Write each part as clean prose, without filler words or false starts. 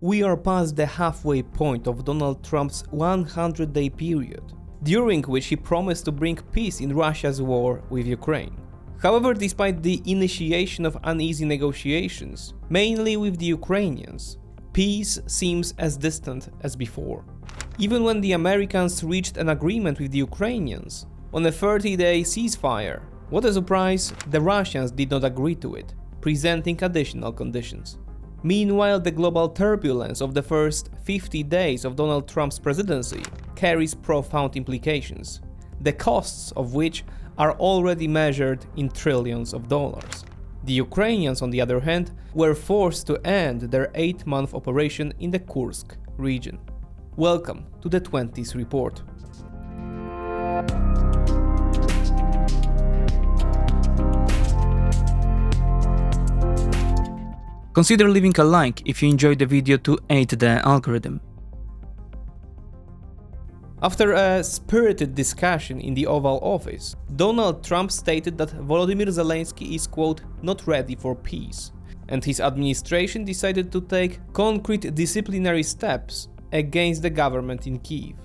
We are past the halfway point of Donald Trump's 100-day period, during which he promised to bring peace in Russia's war with Ukraine. However, despite the initiation of uneasy negotiations, mainly with the Ukrainians, peace seems as distant as before. Even when the Americans reached an agreement with the Ukrainians on a 30-day ceasefire, what a surprise, the Russians did not agree to it, presenting additional conditions. Meanwhile, the global turbulence of the first 50 days of Donald Trump's presidency carries profound implications, the costs of which are already measured in trillions of dollars. The Ukrainians, on the other hand, were forced to end their 8-month operation in the Kursk region. Welcome to the 20th Report. Consider leaving a like if you enjoyed the video to aid the algorithm. After a spirited discussion in the Oval Office, Donald Trump stated that Volodymyr Zelensky is, quote, not ready for peace, and his administration decided to take concrete disciplinary steps against the government in Kyiv.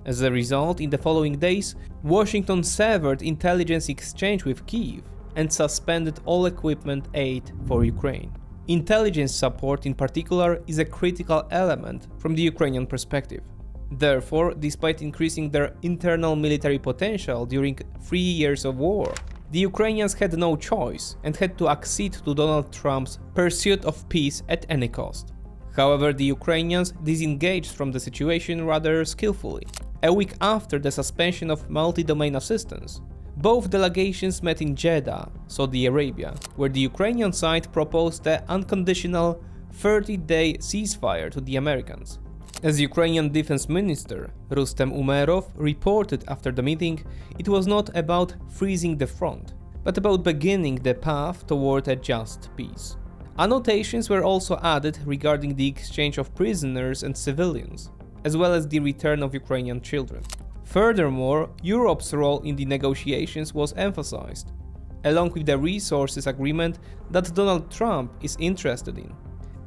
As a result, in the following days, Washington severed intelligence exchange with Kyiv and suspended all equipment aid for Ukraine. Intelligence support in particular is a critical element from the Ukrainian perspective. Therefore, despite increasing their internal military potential during 3 years of war, the Ukrainians had no choice and had to accede to Donald Trump's pursuit of peace at any cost. However, the Ukrainians disengaged from the situation rather skillfully. A week after the suspension of multi-domain assistance, both delegations met in Jeddah, Saudi Arabia, where the Ukrainian side proposed an unconditional 30-day ceasefire to the Americans. As Ukrainian Defense Minister Rustem Umerov reported after the meeting, it was not about freezing the front, but about beginning the path toward a just peace. Annotations were also added regarding the exchange of prisoners and civilians, as well as the return of Ukrainian children. Furthermore, Europe's role in the negotiations was emphasized, along with the resources agreement that Donald Trump is interested in.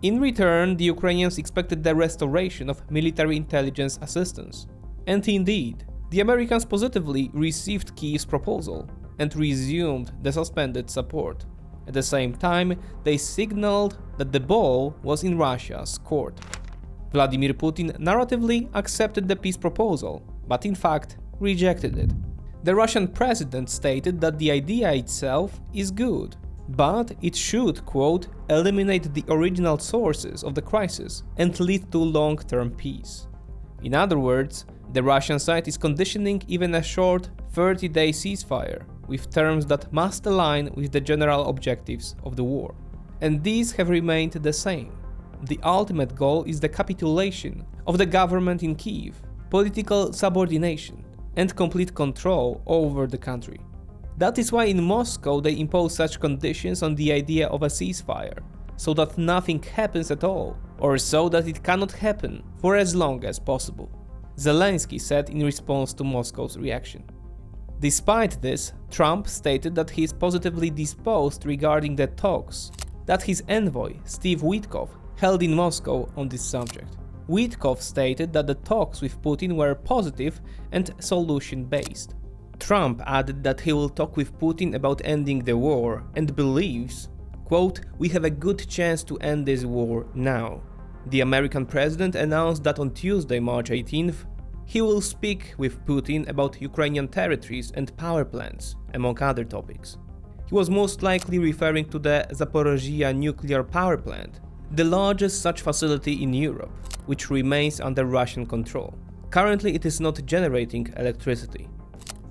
In return, the Ukrainians expected the restoration of military intelligence assistance. And indeed, the Americans positively received Kyiv's proposal and resumed the suspended support. At the same time, they signaled that the ball was in Russia's court. Vladimir Putin narratively accepted the peace proposal, but in fact rejected it. The Russian president stated that the idea itself is good, but it should, quote, eliminate the original sources of the crisis and lead to long-term peace. In other words, the Russian side is conditioning even a short 30-day ceasefire with terms that must align with the general objectives of the war. And these have remained the same. The ultimate goal is the capitulation of the government in Kyiv, political subordination, and complete control over the country. That is why in Moscow they impose such conditions on the idea of a ceasefire, so that nothing happens at all, or so that it cannot happen for as long as possible. Zelensky said in response to Moscow's reaction. Despite this, Trump stated that he is positively disposed regarding the talks that his envoy, Steve Witkoff, held in Moscow on this subject. Witkoff stated that the talks with Putin were positive and solution-based. Trump added that he will talk with Putin about ending the war and believes, quote, we have a good chance to end this war now. The American president announced that on Tuesday, March 18th, he will speak with Putin about Ukrainian territories and power plants, among other topics. He was most likely referring to the Zaporizhzhia nuclear power plant, the largest such facility in Europe, which remains under Russian control. Currently, it is not generating electricity.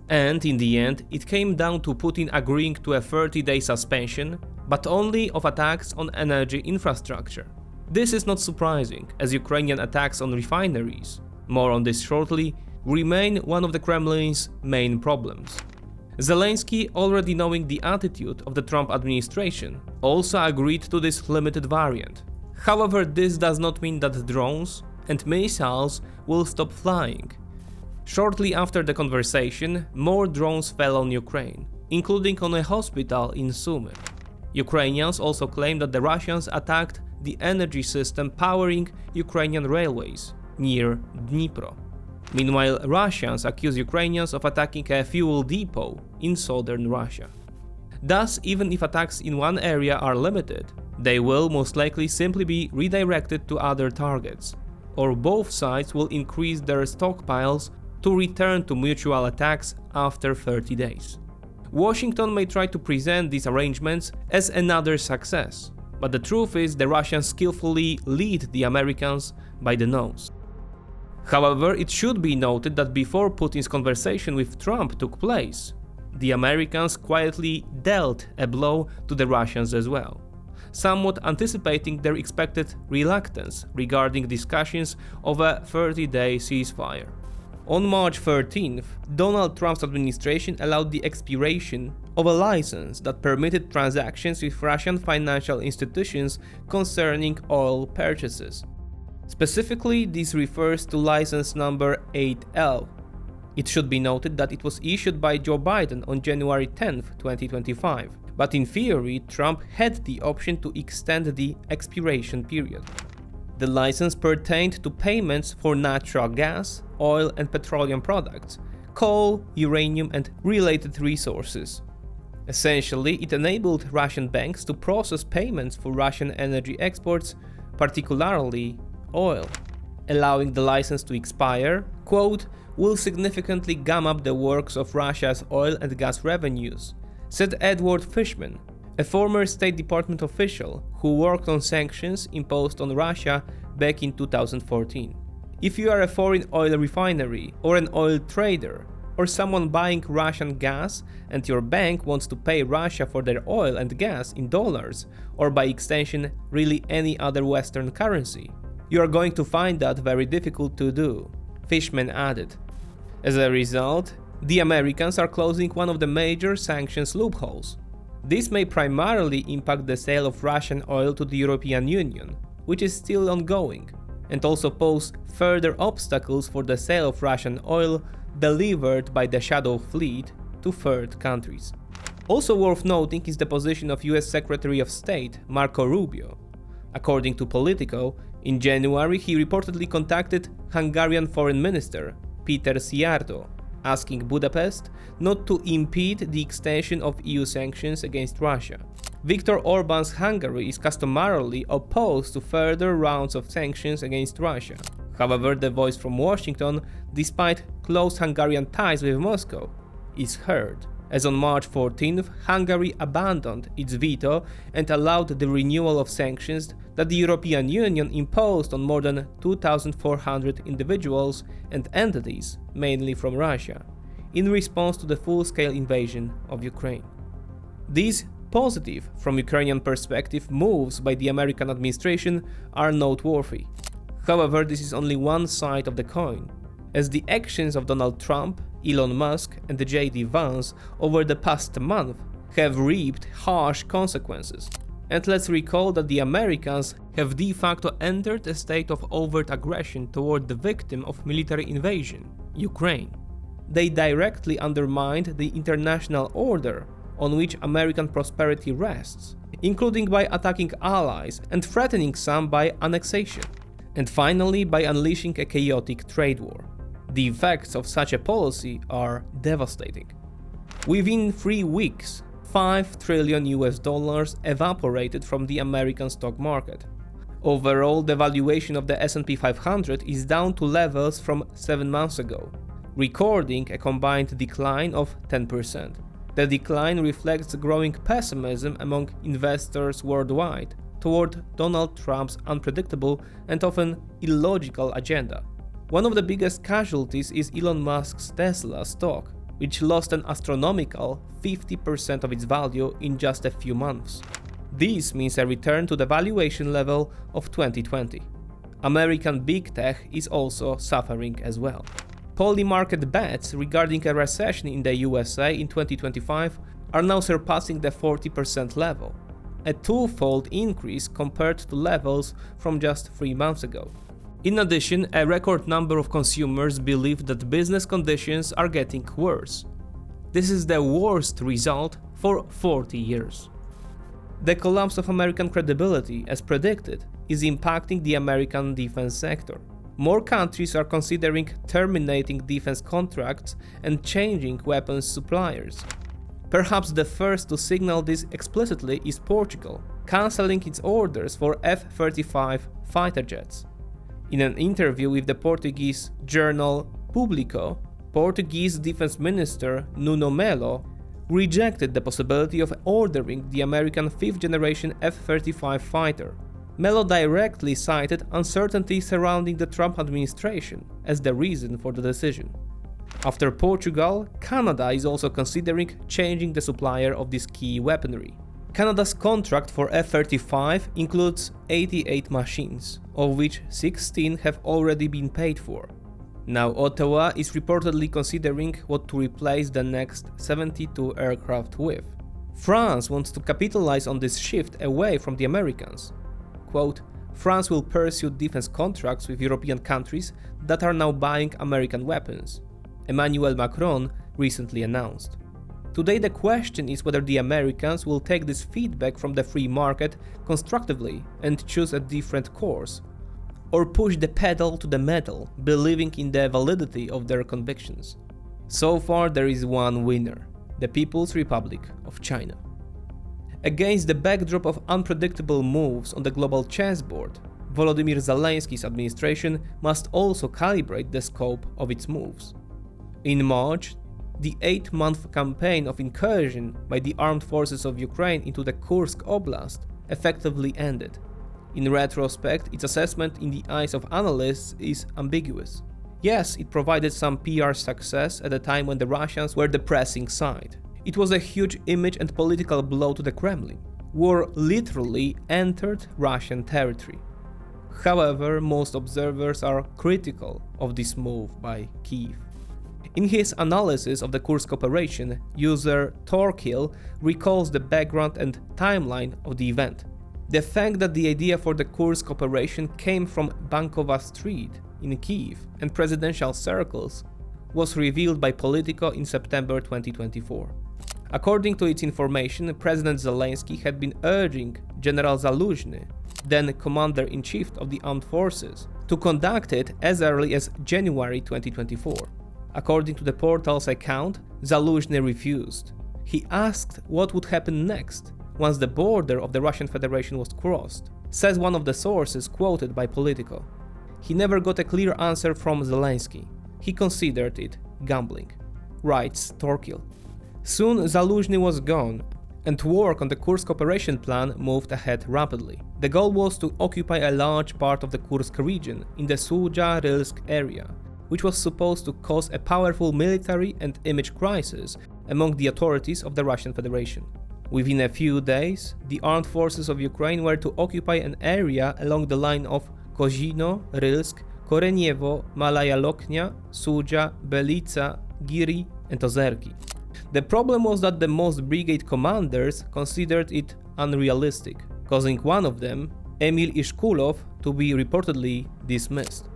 And in the end, it came down to Putin agreeing to a 30-day suspension, but only of attacks on energy infrastructure. This is not surprising, as Ukrainian attacks on refineries, more on this shortly, remain one of the Kremlin's main problems. Zelensky, already knowing the attitude of the Trump administration, also agreed to this limited variant. However, this does not mean that drones and missiles will stop flying. Shortly after the conversation, more drones fell on Ukraine, including on a hospital in Sumy. Ukrainians also claim that the Russians attacked the energy system powering Ukrainian railways near Dnipro. Meanwhile, Russians accuse Ukrainians of attacking a fuel depot in southern Russia. Thus, even if attacks in one area are limited, they will most likely simply be redirected to other targets, or both sides will increase their stockpiles to return to mutual attacks after 30 days. Washington may try to present these arrangements as another success, but the truth is the Russians skillfully lead the Americans by the nose. However, it should be noted that before Putin's conversation with Trump took place, the Americans quietly dealt a blow to the Russians as well, somewhat anticipating their expected reluctance regarding discussions of a 30-day ceasefire. On March 13th, Donald Trump's administration allowed the expiration of a license that permitted transactions with Russian financial institutions concerning oil purchases. Specifically, this refers to license number 8L. It should be noted that it was issued by Joe Biden on January 10, 2025, but in theory, Trump had the option to extend the expiration period. The license pertained to payments for natural gas, oil and petroleum products, coal, uranium and related resources. Essentially, it enabled Russian banks to process payments for Russian energy exports, particularly oil. Allowing the license to expire, quote, will significantly gum up the works of Russia's oil and gas revenues, said Edward Fishman, a former State Department official who worked on sanctions imposed on Russia back in 2014. If you are a foreign oil refinery or an oil trader or someone buying Russian gas and your bank wants to pay Russia for their oil and gas in dollars or by extension really any other Western currency, you are going to find that very difficult to do, Fishman added. As a result, the Americans are closing one of the major sanctions loopholes. This may primarily impact the sale of Russian oil to the European Union, which is still ongoing, and also pose further obstacles for the sale of Russian oil delivered by the Shadow Fleet to third countries. Also worth noting is the position of US Secretary of State Marco Rubio. According to Politico, in January he reportedly contacted Hungarian Foreign Minister Peter Szijjártó, asking Budapest not to impede the extension of EU sanctions against Russia. Viktor Orban's Hungary is customarily opposed to further rounds of sanctions against Russia. However, the voice from Washington, despite close Hungarian ties with Moscow, is heard, as on March 14th, Hungary abandoned its veto and allowed the renewal of sanctions that the European Union imposed on more than 2,400 individuals and entities, mainly from Russia, in response to the full-scale invasion of Ukraine. These positive, from Ukrainian perspective, moves by the American administration are noteworthy. However, this is only one side of the coin, as the actions of Donald Trump, Elon Musk and J.D. Vance over the past month have reaped harsh consequences. And let's recall that the Americans have de facto entered a state of overt aggression toward the victim of military invasion, Ukraine. They directly undermined the international order on which American prosperity rests, including by attacking allies and threatening some by annexation, and finally by unleashing a chaotic trade war. The effects of such a policy are devastating. Within 3 weeks, $5 trillion evaporated from the American stock market. Overall, the valuation of the S&P 500 is down to levels from 7 months ago, recording a combined decline of 10%. The decline reflects growing pessimism among investors worldwide toward Donald Trump's unpredictable and often illogical agenda. One of the biggest casualties is Elon Musk's Tesla stock, which lost an astronomical 50% of its value in just a few months. This means a return to the valuation level of 2020. American big tech is also suffering as well. Poly-market bets regarding a recession in the USA in 2025 are now surpassing the 40% level, a twofold increase compared to levels from just 3 months ago. In addition, a record number of consumers believe that business conditions are getting worse. This is the worst result for 40 years. The collapse of American credibility, as predicted, is impacting the American defense sector. More countries are considering terminating defense contracts and changing weapons suppliers. Perhaps the first to signal this explicitly is Portugal, cancelling its orders for F-35 fighter jets. In an interview with the Portuguese journal Público, Portuguese Defense Minister Nuno Melo rejected the possibility of ordering the American 5th-generation F-35 fighter. Melo directly cited uncertainty surrounding the Trump administration as the reason for the decision. After Portugal, Canada is also considering changing the supplier of this key weaponry. Canada's contract for F-35 includes 88 machines, of which 16 have already been paid for. Now Ottawa is reportedly considering what to replace the next 72 aircraft with. France wants to capitalize on this shift away from the Americans. Quote, France will pursue defense contracts with European countries that are now buying American weapons, Emmanuel Macron recently announced. Today the question is whether the Americans will take this feedback from the free market constructively and choose a different course, or push the pedal to the metal, believing in the validity of their convictions. So far there is one winner, the People's Republic of China. Against the backdrop of unpredictable moves on the global chessboard, Volodymyr Zelensky's administration must also calibrate the scope of its moves. In March, the 8-month campaign of incursion by the armed forces of Ukraine into the Kursk Oblast effectively ended. In retrospect, its assessment in the eyes of analysts is ambiguous. Yes, it provided some PR success at a time when the Russians were the pressing side. It was a huge image and political blow to the Kremlin. War literally entered Russian territory. However, most observers are critical of this move by Kyiv. In his analysis of the Kursk operation, user Torkil recalls the background and timeline of the event. The fact that the idea for the Kursk operation came from Bankova Street in Kyiv and presidential circles was revealed by Politico in September 2024. According to its information, President Zelensky had been urging General Zaluzhny, then Commander-in-Chief of the Armed Forces, to conduct it as early as January 2024. According to the portal's account, Zaluzhny refused. He asked what would happen next once the border of the Russian Federation was crossed, says one of the sources quoted by Politico. He never got a clear answer from Zelensky. He considered it gambling, writes Torkil. Soon Zaluzhny was gone, and work on the Kursk operation plan moved ahead rapidly. The goal was to occupy a large part of the Kursk region in the Sudzha-Rylsk area, which was supposed to cause a powerful military and image crisis among the authorities of the Russian Federation. Within a few days, the armed forces of Ukraine were to occupy an area along the line of Kozino, Rylsk, Koreniewo, Malaya Loknia, Sudzha, Belica, Giri and Ozerki. The problem was that the most brigade commanders considered it unrealistic, causing one of them, Emil Ishkulov, to be reportedly dismissed.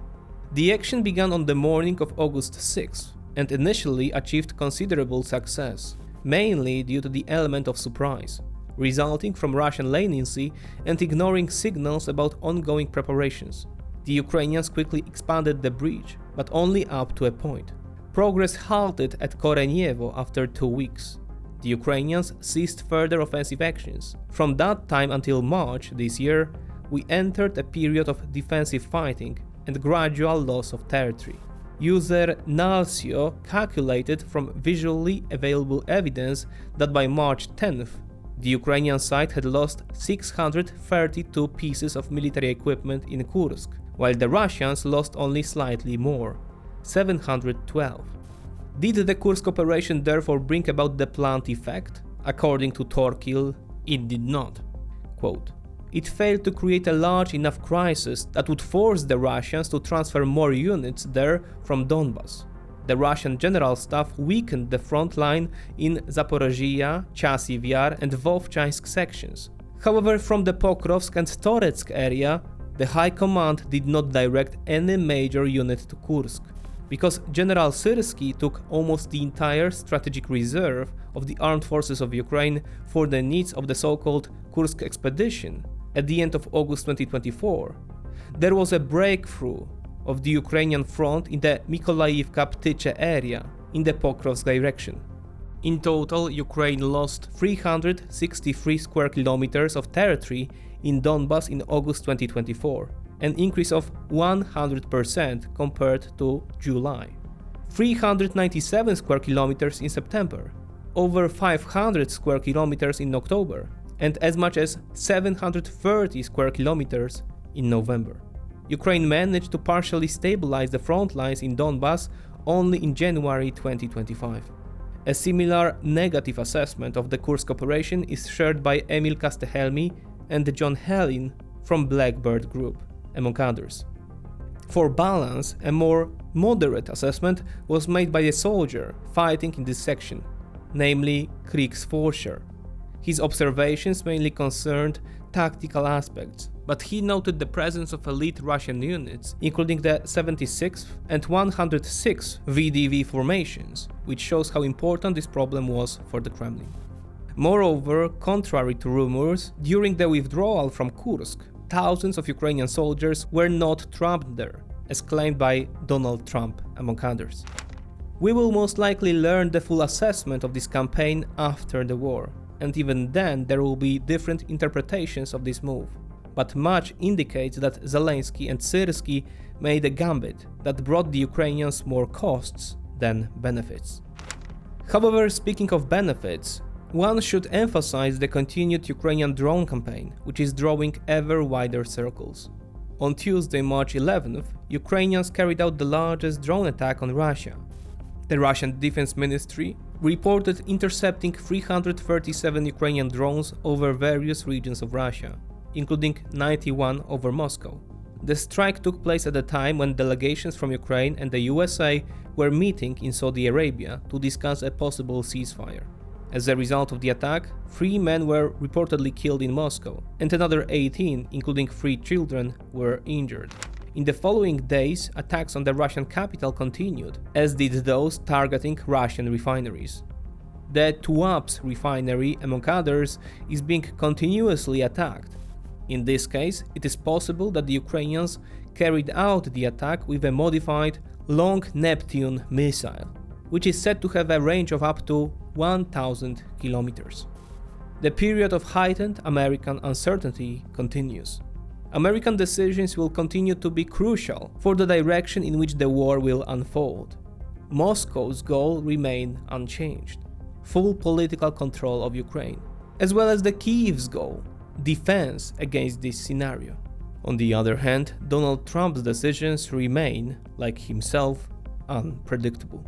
The action began on the morning of August 6 and initially achieved considerable success, mainly due to the element of surprise, resulting from Russian leniency and ignoring signals about ongoing preparations. The Ukrainians quickly expanded the breach, but only up to a point. Progress halted at Koreniewo after 2 weeks. The Ukrainians ceased further offensive actions. From that time until March this year, we entered a period of defensive fighting and gradual loss of territory. User Nalsio calculated from visually available evidence that by March 10th, the Ukrainian side had lost 632 pieces of military equipment in Kursk, while the Russians lost only slightly more, 712. Did the Kursk operation therefore bring about the planned effect? According to Torkil, it did not. Quote, it failed to create a large enough crisis that would force the Russians to transfer more units there from Donbas. The Russian general staff weakened the front line in Zaporozhye, Chasiv Yar and Vovchansk sections. However, from the Pokrovsk and Toretsk area, the High Command did not direct any major unit to Kursk, because General Syrsky took almost the entire strategic reserve of the armed forces of Ukraine for the needs of the so-called Kursk expedition. at the end of August 2024, there was a breakthrough of the Ukrainian front in the Mykolaiv-Kaptyche area in the Pokrovsk direction. In total, Ukraine lost 363 square kilometers of territory in Donbas in August 2024, an increase of 100% compared to July. 397 square kilometers in September, over 500 square kilometers in October, and as much as 730 square kilometers in November. Ukraine managed to partially stabilize the front lines in Donbas only in January 2025. A similar negative assessment of the Kursk operation is shared by Emil Kastehelmi and John Helin from Blackbird Group, among others. For balance, a more moderate assessment was made by a soldier fighting in this section, namely Kriegsforscher. His observations mainly concerned tactical aspects, but he noted the presence of elite Russian units, including the 76th and 106th VDV formations, which shows how important this problem was for the Kremlin. Moreover, contrary to rumors, during the withdrawal from Kursk, thousands of Ukrainian soldiers were not trapped there, as claimed by Donald Trump, among others. We will most likely learn the full assessment of this campaign after the war, and even then there will be different interpretations of this move. But much indicates that Zelensky and Syrskyi made a gambit that brought the Ukrainians more costs than benefits. However, speaking of benefits, one should emphasize the continued Ukrainian drone campaign, which is drawing ever wider circles. On Tuesday, March 11th, Ukrainians carried out the largest drone attack on Russia. The Russian Defense Ministry reported intercepting 337 Ukrainian drones over various regions of Russia, including 91 over Moscow. The strike took place at a time when delegations from Ukraine and the USA were meeting in Saudi Arabia to discuss a possible ceasefire. As a result of the attack, 3 men were reportedly killed in Moscow, and another 18, including 3 children, were injured. In the following days, attacks on the Russian capital continued, as did those targeting Russian refineries. The Tuapse refinery, among others, is being continuously attacked. In this case, it is possible that the Ukrainians carried out the attack with a modified Long Neptune missile, which is said to have a range of up to 1,000 kilometers. The period of heightened American uncertainty continues. American decisions will continue to be crucial for the direction in which the war will unfold. Moscow's goal remains unchanged: full political control of Ukraine, as well as the Kyiv's goal: defense against this scenario. On the other hand, Donald Trump's decisions remain, like himself, unpredictable.